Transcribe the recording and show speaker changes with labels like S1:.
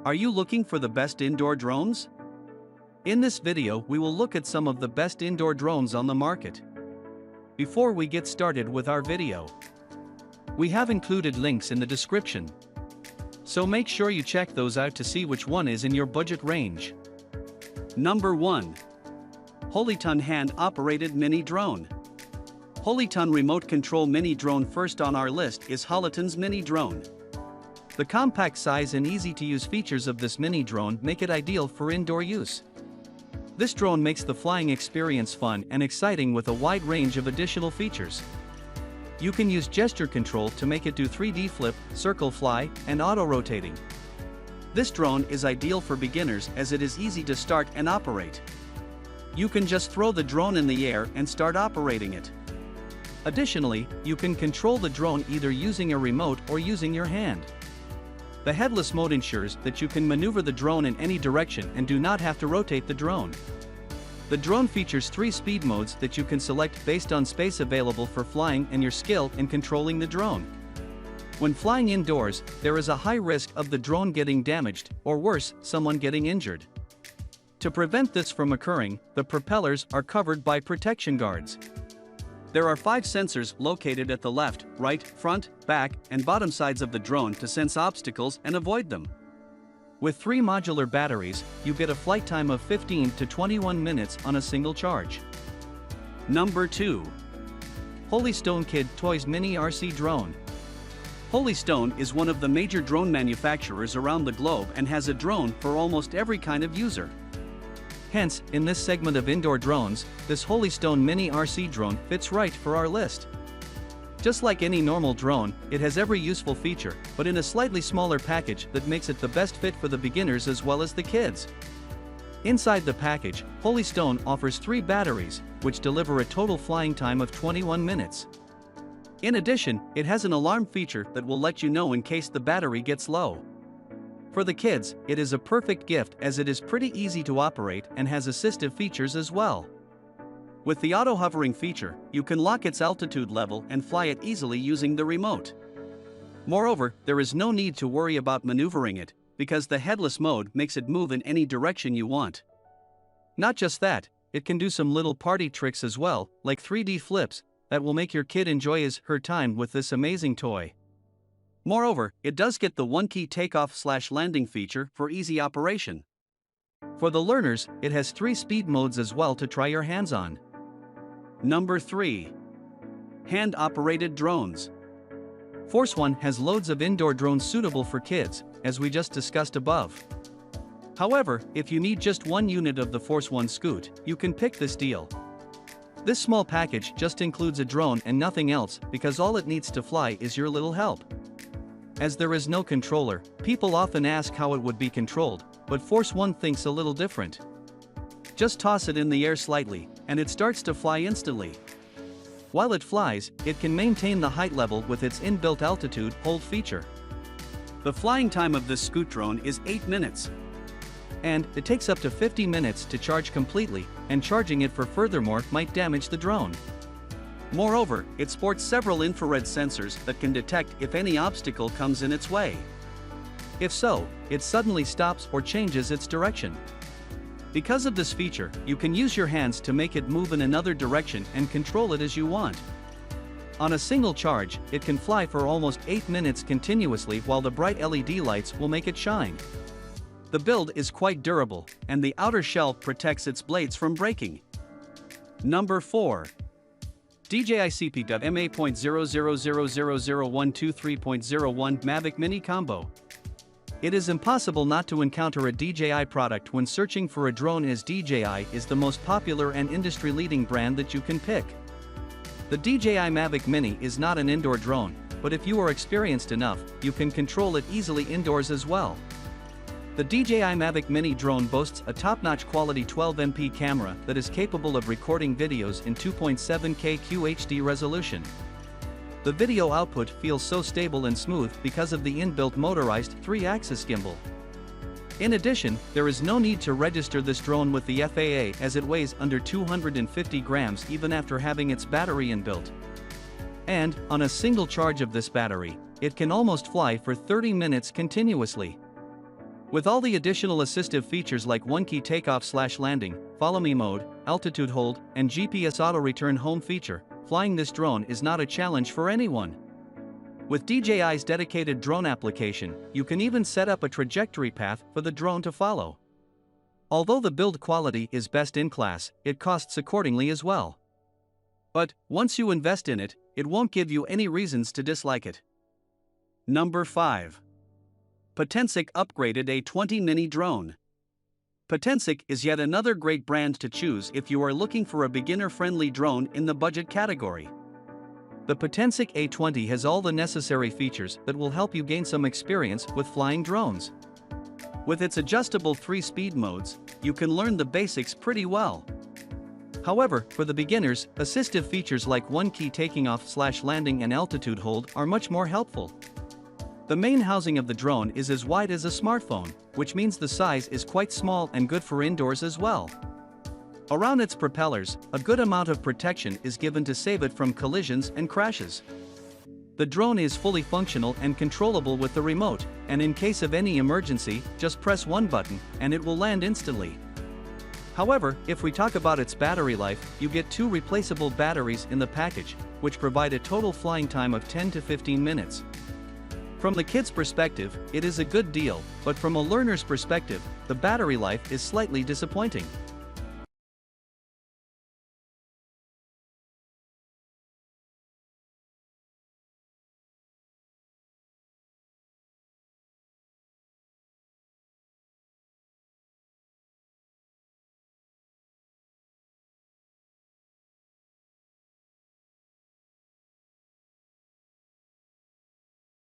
S1: Are you looking for the best indoor drones? In this video, we will look at some of the best indoor drones on the market. Before we get started with our video, we have included links in the description. So make sure you check those out to see which one is in your budget range. Number 1. Holyton Hand-Operated Mini Drone. Holyton Remote Control Mini Drone. First on our list is Holyton's Mini Drone. The compact size and easy-to-use features of this mini drone make it ideal for indoor use. This drone makes the flying experience fun and exciting with a wide range of additional features. You can use gesture control to make it do 3D flip, circle fly, and auto-rotating. This drone is ideal for beginners as it is easy to start and operate. You can just throw the drone in the air and start operating it. Additionally, you can control the drone either using a remote or using your hand. The headless mode ensures that you can maneuver the drone in any direction and do not have to rotate the drone. The drone features 3 speed modes that you can select based on space available for flying and your skill in controlling the drone. When flying indoors, there is a high risk of the drone getting damaged, or worse, someone getting injured. To prevent this from occurring, the propellers are covered by protection guards. There are 5 sensors located at the left, right, front, back, and bottom sides of the drone to sense obstacles and avoid them. With 3 modular batteries, you get a flight time of 15 to 21 minutes on a single charge. Number 2. Holyton Kid Toys Mini RC Drone. Holyton is one of the major drone manufacturers around the globe and has a drone for almost every kind of user. Hence, in this segment of indoor drones, this Holyton Mini RC drone fits right for our list. Just like any normal drone, it has every useful feature, but in a slightly smaller package that makes it the best fit for the beginners as well as the kids. Inside the package, Holyton offers 3 batteries, which deliver a total flying time of 21 minutes. In addition, it has an alarm feature that will let you know in case the battery gets low. For the kids, it is a perfect gift as it is pretty easy to operate and has assistive features as well. With the auto-hovering feature, you can lock its altitude level and fly it easily using the remote. Moreover, there is no need to worry about maneuvering it, because the headless mode makes it move in any direction you want. Not just that, it can do some little party tricks as well, like 3D flips, that will make your kid enjoy her time with this amazing toy. Moreover, it does get the one-key takeoff/landing feature for easy operation. For the learners, it has 3 speed modes as well to try your hands on. Number 3. Hand-Operated Drones. Force One has loads of indoor drones suitable for kids, as we just discussed above. However, if you need just one unit of the Force One Scoot, you can pick this deal. This small package just includes a drone and nothing else because all it needs to fly is your little help. As there is no controller, people often ask how it would be controlled, but Force One thinks a little different. Just toss it in the air slightly, and it starts to fly instantly. While it flies, it can maintain the height level with its inbuilt altitude hold feature. The flying time of this scoot drone is 8 minutes. And it takes up to 50 minutes to charge completely, and charging it for furthermore might damage the drone. Moreover, it sports several infrared sensors that can detect if any obstacle comes in its way. If so, it suddenly stops or changes its direction. Because of this feature, you can use your hands to make it move in another direction and control it as you want. On a single charge, it can fly for almost 8 minutes continuously while the bright LED lights will make it shine. The build is quite durable, and the outer shell protects its blades from breaking. Number 4. DJI CP.MA.000000123.01 Mavic Mini Combo. It is impossible not to encounter a DJI product when searching for a drone, as DJI is the most popular and industry-leading brand that you can pick. The DJI Mavic Mini is not an indoor drone, but if you are experienced enough, you can control it easily indoors as well. The DJI Mavic Mini drone boasts a top-notch quality 12MP camera that is capable of recording videos in 2.7K QHD resolution. The video output feels so stable and smooth because of the inbuilt motorized 3-axis gimbal. In addition, there is no need to register this drone with the FAA as it weighs under 250 grams even after having its battery inbuilt. And, on a single charge of this battery, it can almost fly for 30 minutes continuously. With all the additional assistive features like one-key takeoff/landing, follow-me mode, altitude hold, and GPS auto-return home feature, flying this drone is not a challenge for anyone. With DJI's dedicated drone application, you can even set up a trajectory path for the drone to follow. Although the build quality is best in class, it costs accordingly as well. But, once you invest in it, it won't give you any reasons to dislike it. Number 5. Potensic upgraded A20 mini drone. Potensic is yet another great brand to choose if you are looking for a beginner-friendly drone in the budget category. The Potensic A20 has all the necessary features that will help you gain some experience with flying drones. With its adjustable 3-speed modes, you can learn the basics pretty well. However, for the beginners, assistive features like one-key taking off/landing and altitude hold are much more helpful. The main housing of the drone is as wide as a smartphone, which means the size is quite small and good for indoors as well. Around its propellers, a good amount of protection is given to save it from collisions and crashes. The drone is fully functional and controllable with the remote, and in case of any emergency, just press one button, and it will land instantly. However, if we talk about its battery life, you get 2 replaceable batteries in the package, which provide a total flying time of 10 to 15 minutes. From the kid's perspective, it is a good deal, but from a learner's perspective, the battery life is slightly disappointing.